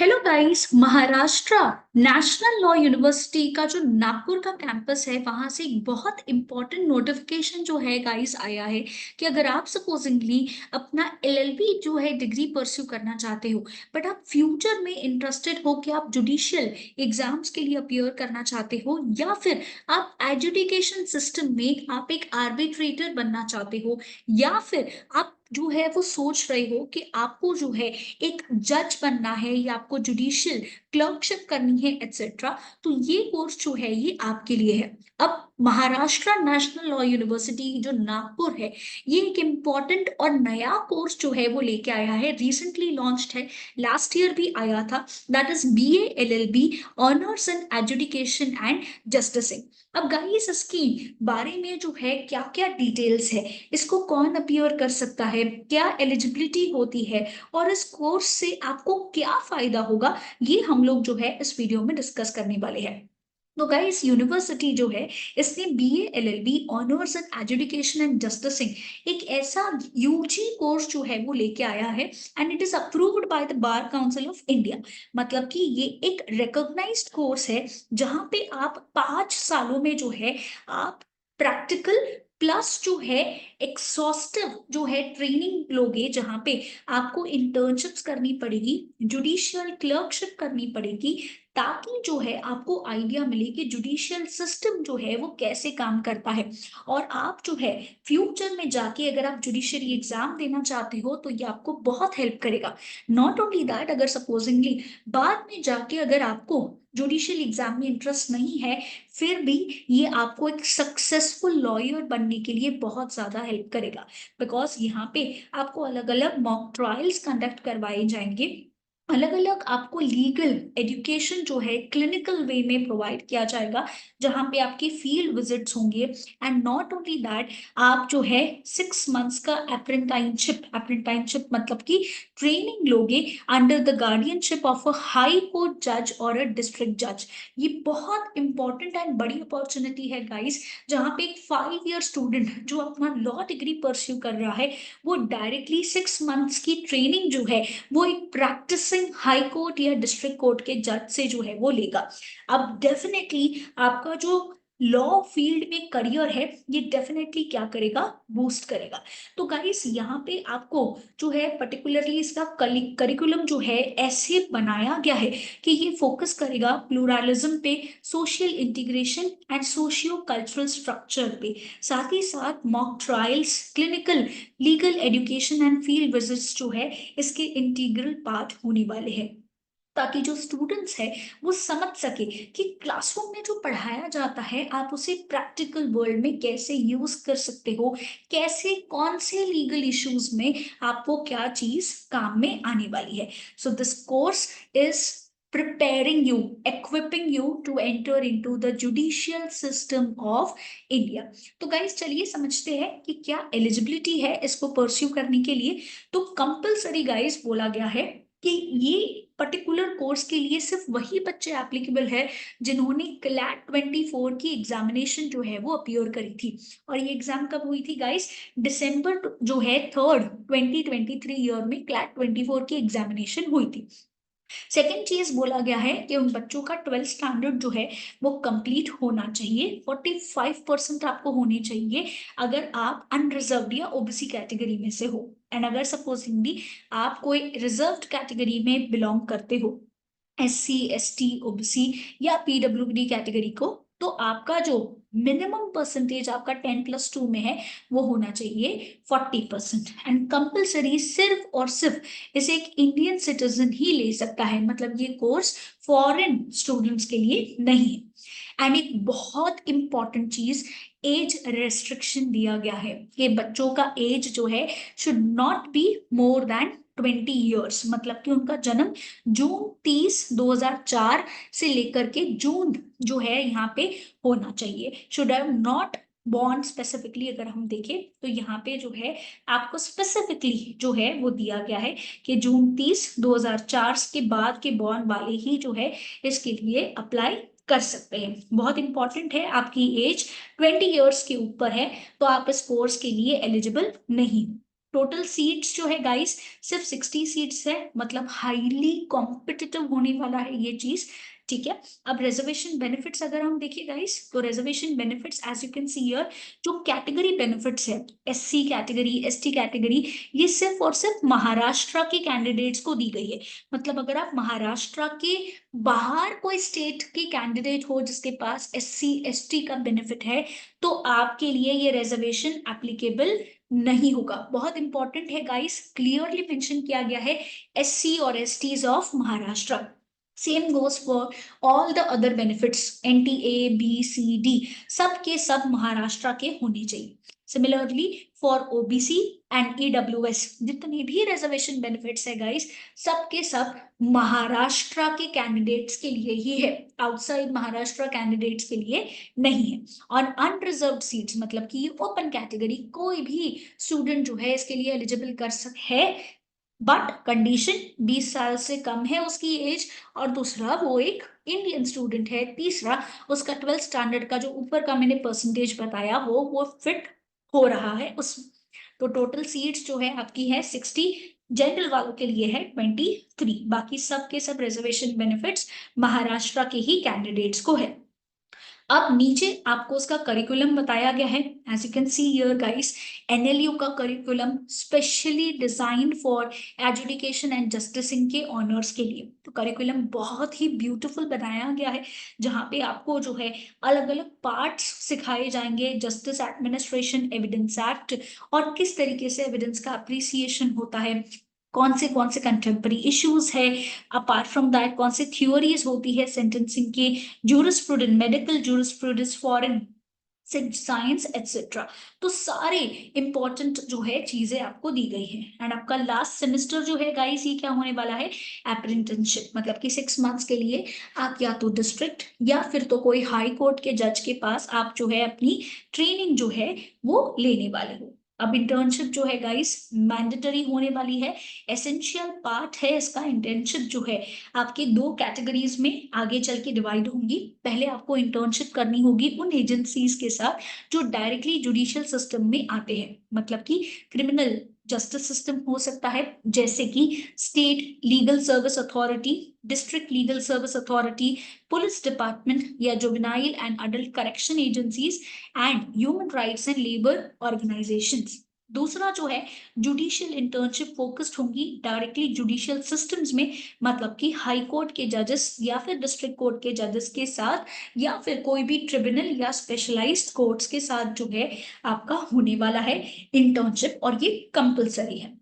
Hello guys. Maharashtra national law university का जो नागपुर का कैंपस है वहां से एक बहुत इंपॉर्टेंट नोटिफिकेशन जो है गाइस आया है कि अगर आप सपोजिंगली अपना एलएलबी जो है डिग्री परस्यू करना चाहते हो, बट आप फ्यूचर में इंटरेस्टेड हो कि आप जुडिशियल एग्जाम्स के लिए अपियर करना चाहते हो, या फिर आप एजुकेशन सिस्टम में आप एक आर्बिट्रेटर बनना चाहते हो, या फिर आप जो है वो सोच रहे हो कि आपको जो है एक जज बनना है या आपको जुडिशियल क्लर्कशिप करनी है एटसेट्रा, तो ये कोर्स जो है ये आपके लिए है। अब महाराष्ट्र नेशनल लॉ यूनिवर्सिटी जो नागपुर है, ये एक इम्पॉर्टेंट और नया कोर्स जो है वो लेके आया है, रिसेंटली लॉन्च्ड है, लास्ट ईयर भी आया था। That is BA LLB honours in education and justicing. अब गाइस इसकी बारे में जो है क्या क्या डिटेल्स है, इसको कौन अपियर कर सकता है, क्या एलिजिबिलिटी होती है, और इस कोर्स से आपको क्या फायदा होगा, ये हम लोग जो है इस वीडियो में डिस्कस करने वाले हैं। तो गाइस यूनिवर्सिटी जो है इसने BA LLB honours in education and justicing एक ऐसा यूजी कोर्स जो है वो लेके आया है, and it is approved by the bar council of India. मतलब कि ये एक रिकॉग्नाइज्ड कोर्स है जहां पे आप 5 सालों में जो है आप प्रैक्टिकल प्लस जो है एक्सॉस्टिव जो है ट्रेनिंग लोगे, जहां पे आपको इंटर्नशिप्स करनी पड़ेगी, जुडिशियल क्लर्कशिप करनी पड़ेगी, ताकि जो है आपको आइडिया मिले कि जुडिशियल सिस्टम जो है वो कैसे काम करता है। और आप जो है फ्यूचर में जाके अगर आप जुडिशियरी एग्जाम देना चाहते हो तो ये आपको बहुत हेल्प करेगा। नॉट ओनली दैट, अगर सपोजिंगली बाद में जाके अगर आपको जुडिशियल एग्जाम में इंटरेस्ट नहीं है, फिर भी ये आपको एक सक्सेसफुल लॉयर बनने के लिए बहुत ज्यादा हेल्प करेगा। बिकॉज यहाँ पे आपको अलग अलग मॉक ट्रायल्स कंडक्ट करवाए जाएंगे, अलग अलग आपको लीगल एजुकेशन जो है क्लिनिकल वे में प्रोवाइड किया जाएगा, जहां पे आपके फील्ड विजिट्स होंगे। एंड नॉट ओनली दैट, आप जो है 6 मंथ्स का अप्रेंटाइनशिप मतलब कि ट्रेनिंग लोगे under the guardianship of a high court जज और अ डिस्ट्रिक्ट जज। ये बहुत इंपॉर्टेंट एंड बड़ी अपॉर्चुनिटी है गाइस, जहां पे एक 5 ईयर स्टूडेंट जो अपना लॉ डिग्री परस्यू कर रहा है, वो डायरेक्टली 6 मंथ्स की ट्रेनिंग जो है वो एक प्रैक्टिसिंग हाई कोर्ट या डिस्ट्रिक्ट कोर्ट के जज से जो है वो लेगा। अब डेफिनेटली आपका जो लॉ फील्ड में करियर है ये डेफिनेटली क्या करेगा, बूस्ट करेगा। तो गाइस यहाँ पे आपको जो है पर्टिकुलरली इसका करिकुलम जो है ऐसे बनाया गया है कि ये फोकस करेगा प्लूरलिज्म पे, social integration and socio cultural structure पे, साथ ही साथ mock trials, clinical, legal education and field visits जो है इसके इंटीग्रल पार्ट होने वाले हैं, ताकि जो स्टूडेंट्स है वो समझ सके कि क्लासरूम में जो पढ़ाया जाता है आप उसे प्रैक्टिकल वर्ल्ड में कैसे यूज कर सकते हो, कैसे कौन से लीगल इश्यूज में आपको क्या चीज काम में आने वाली है। So this course is preparing you, equipping you to enter into the judicial system of India। तो गाइस चलिए समझते हैं कि क्या एलिजिबिलिटी है इसको परस्यू करने के लिए। तो कंपलसरी गाइस बोला गया है कि ये पर्टिकुलर कोर्स के लिए सिर्फ वही बच्चे एप्लीकेबल है जिन्होंने क्लैट 24 की एग्जामिनेशन जो है वो अपियर करी थी। और ये एग्जाम कब हुई थी गाइस, दिसंबर जो है 2023 ईयर में क्लैट 24 की एग्जामिनेशन हुई थी। सेकेंड चीज बोला गया है कि उन बच्चों का 12th स्टैंडर्ड जो है वो कंप्लीट होना चाहिए, 45% आपको होने चाहिए अगर आप अनरिजर्व्ड या ओबीसी कैटेगरी में से हो। एंड अगर सपोजिंगली आप कोई रिजर्व्ड कैटेगरी में बिलोंग करते हो, SC ST OBC या PWD कैटेगरी को, तो आपका जो मिनिमम परसेंटेज आपका 10+2 में है वो होना चाहिए 40%। एंड कंपलसरी सिर्फ और सिर्फ इसे एक इंडियन सिटीजन ही ले सकता है, मतलब ये कोर्स फॉरेन स्टूडेंट्स के लिए नहीं है। एंड एक बहुत इंपॉर्टेंट चीज, एज रेस्ट्रिक्शन दिया गया है कि बच्चों का एज जो है should not be more than 20 years, मतलब कि उनका जन्म जून 30 2004 से लेकर के जून जो है यहाँ पे होना चाहिए, should have not born specifically. अगर हम देखें तो यहाँ पे जो है आपको स्पेसिफिकली जो है वो दिया गया है कि जून 30 2004 के बाद के बॉर्न वाले ही जो है इसके लिए अप्लाई कर सकते हैं। बहुत इंपॉर्टेंट है, आपकी एज 20 ईयर्स के ऊपर है तो आप इस कोर्स के लिए एलिजिबल नहीं। टोटल सीट्स जो है गाइस सिर्फ 60 सीट्स है, मतलब हाईली कॉम्पिटिटिव होने वाला है ये चीज, ठीक है। अब रिजर्वेशन बेनिफिट्स अगर हम देखिए गाइस, तो reservation benefits as you can see here, जो कैटेगरी बेनिफिट्स है, एससी कैटेगरी, एसटी कैटेगरी, ये सिर्फ और सिर्फ महाराष्ट्र के कैंडिडेट्स को दी गई है। मतलब अगर आप महाराष्ट्र के बाहर कोई स्टेट के कैंडिडेट हो जिसके पास एससी एसटी का बेनिफिट है, तो आपके लिए ये रिजर्वेशन एप्लीकेबल नहीं होगा। बहुत इंपॉर्टेंट है गाइस, क्लियरली मेंशन किया गया है एससी और STs of Maharashtra. Same goes for all the other benefits, NTA B C D, सब के सब महाराष्ट्र के होने चाहिए। Similarly for OBC and EWS, जितने भी रिजर्वेशन बेनिफिट्स है गाइस, सब के सब महाराष्ट्र के कैंडिडेट्स के लिए ही है, आउटसाइड महाराष्ट्र कैंडिडेट्स के लिए नहीं है। और अनरिजर्व्ड सीट्स, मतलब कि ओपन कैटेगरी, कोई भी स्टूडेंट जो है इसके लिए एलिजिबल कर सक है, बट कंडीशन 20 साल से कम है उसकी एज, और दूसरा वो एक इंडियन स्टूडेंट है, तीसरा उसका 12th स्टैंडर्ड का जो ऊपर का मैंने परसेंटेज बताया वो फिट हो रहा है उस। तो टोटल सीट्स जो है आपकी है 60, जनरल वालों के लिए है 23, बाकी सब के सब रिजर्वेशन बेनिफिट्स महाराष्ट्र के ही कैंडिडेट्स को है। अब नीचे आपको उसका करिकुलम बताया गया है, as you can see here guys, NLU का curriculum specially design for education and justicing के ऑनर्स के लिए। तो करिकुलम बहुत ही ब्यूटीफुल बनाया गया है, जहां पे आपको जो है अलग अलग पार्ट्स सिखाए जाएंगे, जस्टिस एडमिनिस्ट्रेशन, एविडेंस एक्ट, और किस तरीके से एविडेंस का अप्रिसिएशन होता है, कौन से कंटेम्परी इश्यूज है, अपार्ट फ्रॉम दैट कौन सी थ्योरीज होती है सेंटेंसिंग की, jurisprudence, medical jurisprudence, foreign science etcetera. तो सारे इंपॉर्टेंट जो है चीजें आपको दी गई है। एंड आपका लास्ट सेमेस्टर जो है गाइस, ये क्या होने वाला है, अप्रेंटिसशिप, मतलब कि 6 मंथ्स के लिए आप या तो डिस्ट्रिक्ट या फिर तो कोई हाई कोर्ट के जज के पास आप जो है अपनी ट्रेनिंग जो है वो लेने वाले हो। अब इंटर्नशिप जो है गाइस मैंडेटरी होने वाली है, एसेंशियल पार्ट है इसका। इंटर्नशिप जो है आपके 2 कैटेगरीज में आगे चल के डिवाइड होंगी। पहले आपको इंटर्नशिप करनी होगी उन एजेंसीज के साथ जो डायरेक्टली जुडिशियल सिस्टम में आते हैं, मतलब कि क्रिमिनल जस्टिस सिस्टम हो सकता है, जैसे कि state legal service authority, district legal service authority, police department, या juvenile and adult correction agencies, and human rights and labour organisations. दूसरा जो है जुडिशियल इंटर्नशिप फोकस्ड होंगी डायरेक्टली जुडिशियल सिस्टम्स में, मतलब कि हाई कोर्ट के जजेस या फिर डिस्ट्रिक्ट कोर्ट के जजेस के साथ, या फिर कोई भी ट्रिब्यूनल या स्पेशलाइज्ड कोर्ट्स के साथ जो है आपका होने वाला है इंटर्नशिप, और ये कंपलसरी है।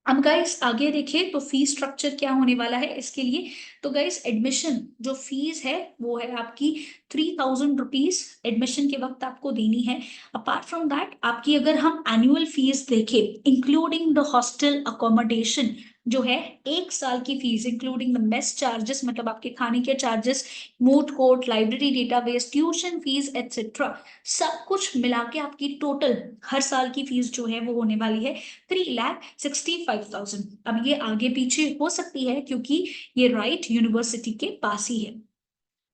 अब गाइस आगे देखिए तो फीस स्ट्रक्चर क्या होने वाला है इसके लिए। तो गाइस एडमिशन जो फीस है वो है आपकी 3000 रुपीज एडमिशन के वक्त आपको देनी है। अपार्ट फ्रॉम दैट आपकी अगर हम एनुअल फीस देखें इंक्लूडिंग द हॉस्टल अकोमोडेशन, जो है 1 साल की fees including the mess charges, मतलब आपके खाने के charges, moot court, library database, tuition fees etcetera, सब कुछ मिला के आपकी टोटल हर साल की फीस जो है वो होने वाली है 3,65,000। अब ये आगे पीछे हो सकती है क्योंकि ये राइट यूनिवर्सिटी के पास ही है।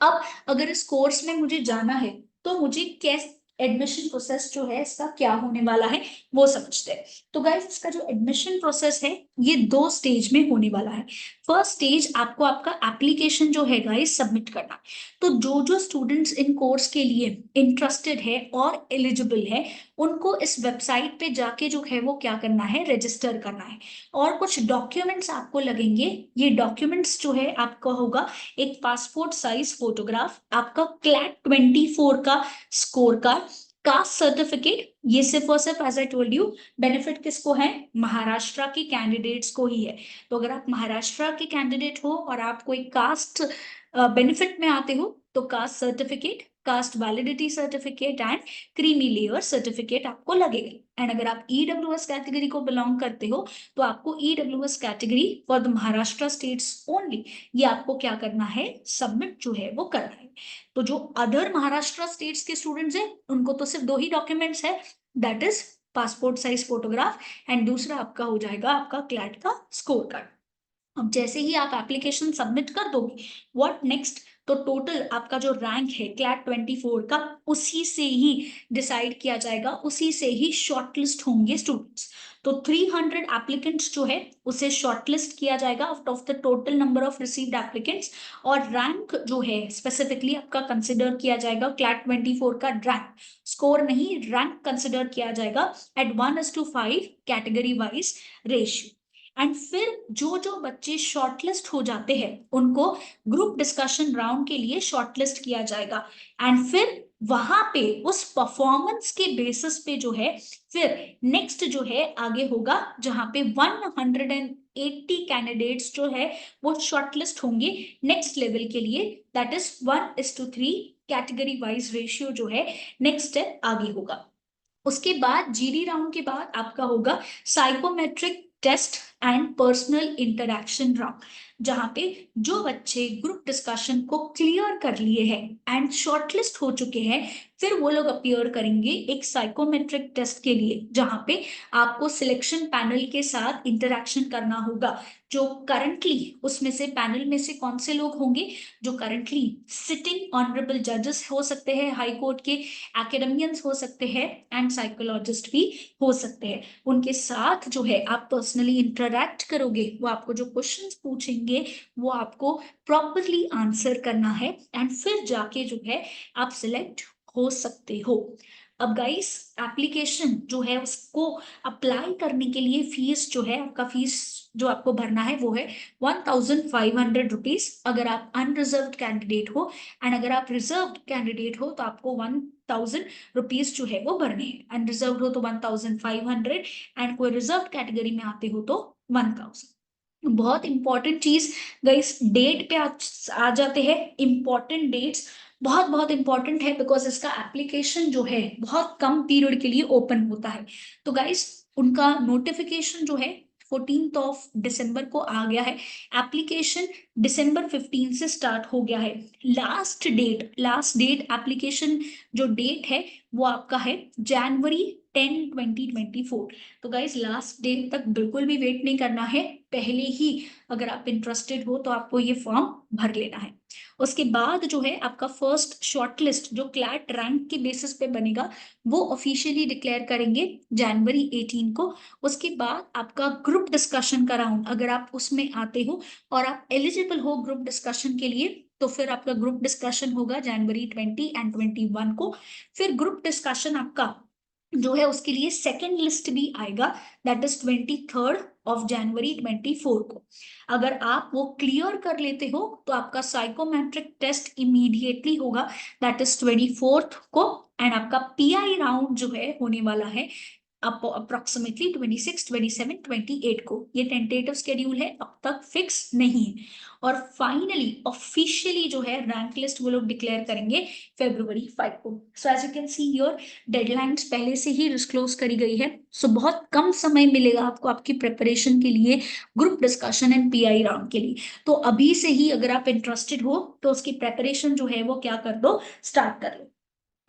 अब अगर इस कोर्स में मुझे जाना है तो मुझे कैसे एडमिशन प्रोसेस जो है इसका क्या होने वाला है वो समझते हैं। तो गाइस इसका जो एडमिशन प्रोसेस है ये 2 स्टेज में होने वाला है। फर्स्ट स्टेज आपको आपका एप्लीकेशन जो है गाइस सबमिट करना। तो जो जो स्टूडेंट्स इन कोर्स के लिए इंटरेस्टेड है और एलिजिबल है, उनको इस वेबसाइट पे जाके जो है वो क्या करना है, रजिस्टर करना है। और कुछ डॉक्यूमेंट्स आपको लगेंगे। ये डॉक्यूमेंट्स जो है आपका होगा एक पासपोर्ट साइज फोटोग्राफ, आपका क्लैट 24 का स्कोर कार्ड, कास्ट सर्टिफिकेट, ये सिर्फ और सिर्फ as I told you benefit किसको है, महाराष्ट्र के कैंडिडेट्स को ही है। तो अगर आप महाराष्ट्र के कैंडिडेट हो और आप कोई कास्ट बेनिफिट में आते हो तो caste certificate, cast validity certificate and creamy layer certificate आपको लगेगा। एंड अगर आप ईडब्ल्यूएस कैटेगरी को बिलोंग करते हो तो आपको EWS category for the Maharashtra states only, ये आपको क्या करना है, सबमिट जो है वो करना है। तो जो अदर महाराष्ट्र स्टेट्स के स्टूडेंट्स हैं उनको तो सिर्फ 2 ही डॉक्यूमेंट्स है, that is passport size photograph and दूसरा आपका हो जाएगा आपका क्लैट का स्कोर कार्ड। अब जैसे ही आप एप्लीकेशन सबमिट कर दोगे, व्हाट नेक्स्ट, तो टोटल आपका जो रैंक है क्लैट 24 का, उसी से ही डिसाइड किया जाएगा, उसी से ही शॉर्टलिस्ट होंगे स्टूडेंट्स। तो 300 एप्लीकेंट्स जो है उसे शॉर्टलिस्ट किया जाएगा out of the total number of received applicants, और रैंक जो है स्पेसिफिकली आपका कंसिडर किया जाएगा क्लैट 24 का रैंक, स्कोर नहीं, रैंक कंसिडर किया जाएगा at 1:5 category wise ratio. And फिर जो जो बच्चे शॉर्टलिस्ट हो जाते हैं उनको ग्रुप डिस्कशन राउंड के लिए शॉर्टलिस्ट किया जाएगा, एंड फिर वहां पे उस परफॉर्मेंस के बेसिस पे जो है फिर नेक्स्ट जो है आगे होगा, जहां पे 180 कैंडिडेट्स जो है वो शॉर्टलिस्ट होंगे नेक्स्ट लेवल के लिए, that is 1:3 category wise ratio जो है नेक्स्ट स्टेप आगे होगा। उसके बाद जीडी राउंड के बाद आपका होगा psychometric test and personal interaction round, जहां पे जो बच्चे ग्रुप डिस्कशन को क्लियर कर लिए हैं एंड शॉर्टलिस्ट हो चुके हैं, फिर वो लोग अपीयर करेंगे एक साइकोमेट्रिक टेस्ट के लिए, जहां पे आपको सिलेक्शन पैनल के साथ इंटरैक्शन करना होगा। जो करंटली उसमें से पैनल में से कौन से लोग होंगे, जो करंटली सिटिंग ऑनरेबल जजेस हो सकते हैं हाई कोर्ट के, एकेडमियंस हो सकते हैं, एंड साइकोलॉजिस्ट भी हो सकते हैं, उनके साथ जो है आप पर्सनली इंटरेक्ट करोगे, वो आपको जो क्वेश्चंस पूछेंगे वो आपको प्रॉपरली आंसर करना है, एंड फिर जाके जो है आप सिलेक्ट हो सकते हो। अब गाइस एप्लीकेशन जो है उसको अप्लाई करने के लिए फीस जो है, आपका फीस जो आपको भरना है वो है 1,500 रुपीज अगर आप अनरिजर्व्ड कैंडिडेट हो, एंड अगर आप रिजर्व्ड कैंडिडेट हो तो आपको 1,000 रुपीज जो है वो भरने हैं। अनरिजर्व्ड हो तो 1,500, एंड कोई रिजर्व कैटेगरी में आते हो तो 1,000। बहुत इंपॉर्टेंट चीज गाइस, डेट पे आ जाते हैं। इंपॉर्टेंट डेट्स बहुत बहुत इंपॉर्टेंट है, बिकॉज इसका एप्लीकेशन जो है बहुत कम पीरियड के लिए ओपन होता है। तो गाइस उनका नोटिफिकेशन जो है 14 दिसंबर को आ गया है, एप्लीकेशन December 15 से स्टार्ट हो गया है। लास्ट डेट एप्लीकेशन जो डेट है वो आपका है January 10, 2024। तो गाइज लास्ट डेट तक बिल्कुल भी वेट नहीं करना है, पहले ही अगर आप इंटरेस्टेड हो तो आपको ये फॉर्म भर लेना है। उसके बाद जो है आपका फर्स्ट शॉर्टलिस्ट जो क्लैट रैंक के बेसिस पे बनेगा वो ऑफिशियली डिक्लेयर करेंगे January 18 को। उसके बाद आपका ग्रुप डिस्कशन का राउंड, अगर आप उसमें आते हो और आप एलिजिबल हो ग्रुप डिस्कशन के लिए, तो फिर आपका ग्रुप डिस्कशन होगा January 20 एंड 21 को। फिर ग्रुप डिस्कशन आपका जो है उसके लिए सेकेंड लिस्ट भी आएगा, दैट इज 23 January 24 को। अगर आप वो क्लियर कर लेते हो तो आपका साइकोमेट्रिक टेस्ट इमीडिएटली होगा, दैट इज 24 को, एंड आपका पीआई राउंड जो है होने वाला है अप्रोक्सीमेटली 26, 27, 28 को। ये टेंटेटिव शेड्यूल है, अब तक फिक्स नहीं है। और फाइनली ऑफिशियली जो है रैंक लिस्ट वो लोग डिक्लेयर करेंगे February 5 को। So as you can see your deadlines पहले से ही डिस्क्लोज करी गई है, सो बहुत कम समय मिलेगा आपको आपकी प्रिपरेशन के लिए, group discussion and pi round के लिए। तो अभी से ही अगर आप इंटरेस्टेड हो तो उसकी प्रेपरेशन जो है वो क्या कर दो, स्टार्ट कर लो।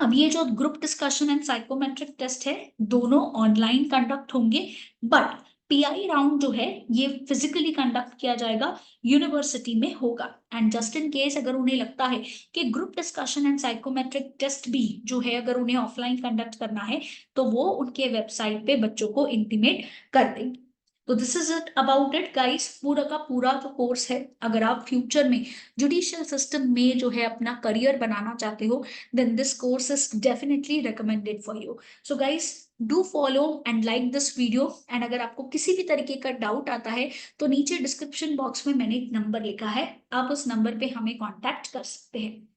अब ये जो group discussion and psychometric test है दोनों ऑनलाइन कंडक्ट होंगे, बट पीआई राउंड जो है ये फिजिकली कंडक्ट किया जाएगा, यूनिवर्सिटी में होगा। एंड जस्ट इन केस अगर उन्हें लगता है कि group discussion and psychometric test भी जो है अगर उन्हें ऑफलाइन कंडक्ट करना है तो वो उनके वेबसाइट पे बच्चों को इंटीमेट कर देंगे। तो this is it about it guys, पूरा का पूरा जो कोर्स है, अगर आप फ्यूचर में जुडिशियल सिस्टम में जो है अपना करियर बनाना चाहते हो, then this course is definitely recommended for you. So guys, do follow and like this video, and अगर आपको किसी भी तरीके का डाउट आता है तो नीचे डिस्क्रिप्शन बॉक्स में मैंने एक नंबर लिखा है, आप उस नंबर पे हमें कांटेक्ट कर सकते हैं।